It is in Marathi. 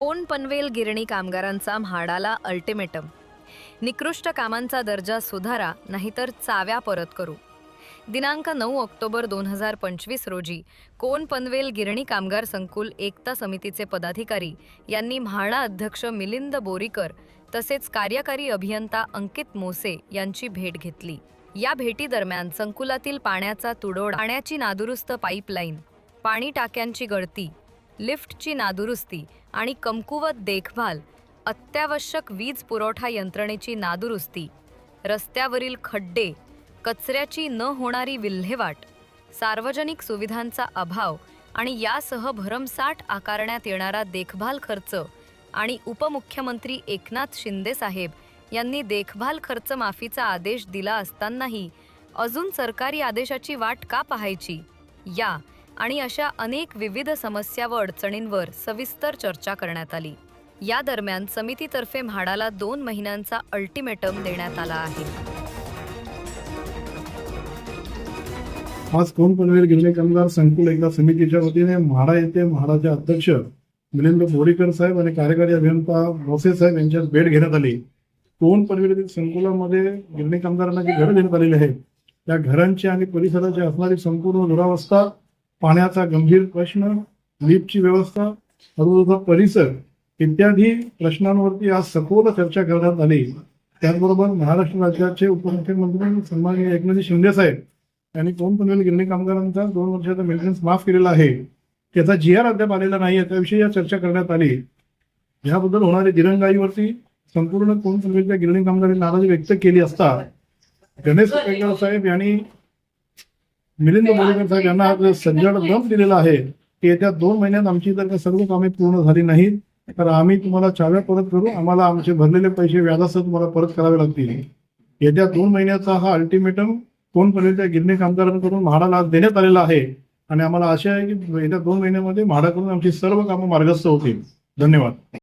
कोण पनवेल गिरणी कामगारांचा म्हाडाला अल्टिमेटम. निकृष्ट कामांचा दर्जा सुधारा, नाहीतर चाव्या परत करू. दिनांक 9 ऑक्टोबर 2025 रोजी कोण पनवेल गिरणी कामगार संकुल एकता समितीचे पदाधिकारी यांनी म्हाडा अध्यक्ष मिलिंद बोरीकर तसेच कार्यकारी अभियंता अंकित मोसे यांची भेट घेतली. या भेटीदरम्यान संकुलातील पाण्याचा तुडवडा, पाण्याची नादुरुस्त पाईपलाईन, पाणी टाक्यांची गळती, लिफ्टची नादुरुस्ती आणि कमकुवत देखभाल, अत्यावश्यक वीज पुरवठा यंत्रणेची नादुरुस्ती, रस्त्यावरील खड्डे, कचऱ्याची न होणारी विल्हेवाट, सार्वजनिक सुविधांचा अभाव आणि यासह भरमसाठ आकारण्यात येणारा देखभाल खर्च आणि उपमुख्यमंत्री एकनाथ शिंदे साहेब यांनी देखभाल खर्च माफीचा आदेश दिला असतानाही अजून सरकारी आदेशाची वाट का पाहायची, या आणि अशा अनेक विविध समस्या व अडचणींवर सविस्तर चर्चा करण्यात आली. या दरम्यान समितीतर्फे म्हाडाला 2 महिन्यांचा अल्टिमेटम देण्यात आला आहे. आज कोण पनवेल गिरणी कामगार संकुल एकता समितीच्या वतीने म्हाडा येथे म्हाडाचे अध्यक्ष मिलिंद बोरीकर साहेब आणि कार्यकारी अभियंता मोसे साहेब यांच्यात भेट घेण्यात आली. कोण पनवेल संकुलामध्ये गिरणी कामगारांना जी घरं देण्यात आलेली आहेत त्या घरांची आणि परिसराची असणारी संपूर्ण दुरावस्था, पाण्याचा गंभीर प्रश्न, लिफ्टची व्यवस्था, आजूबाजूचा परिसर इत्यादी प्रश्नांवरती आज सखोल चर्चा करण्यात आली. त्याचबरोबर महाराष्ट्र राज्याचे उपमुख्यमंत्री सन्माननीय एकनाथ शिंदे साहेब यांनी कोण पनवेल गिरणी कामगारांचा 2 वर्षाचा मेंटेनन्स माफ केलेला आहे, त्याचा GR अद्याप आलेला नाही आहे, त्याविषयी या चर्चा करण्यात आली. याबद्दल होणारी दिरंगाईवरती संपूर्ण कोण पनवेलच्या गिरणी कामगारांनी नाराजी व्यक्त केली असता गणेश पेकर साहेब यांनी मिलिंद बोरीकर साहेब यांना आज सज्जड दम दिलेला आहे की येत्या 2 महिन्यात आमची जर का सर्व कामे पूर्ण झाली नाहीत तर आम्ही तुम्हाला चाव्या परत करू, आम्हाला आमचे भरलेले पैसे व्याजासह तुम्हाला परत करावे लागतील. येत्या 2 महिन्याचा हा अल्टिमेटम कोण पनवेलच्या गिरणी कामगारांकडून म्हाडाला आज देण्यात आलेला आहे आणि आम्हाला आशा आहे की येत्या 2 महिन्यामध्ये म्हाडाकडून आमची सर्व कामं मार्गस्थ होतील. धन्यवाद.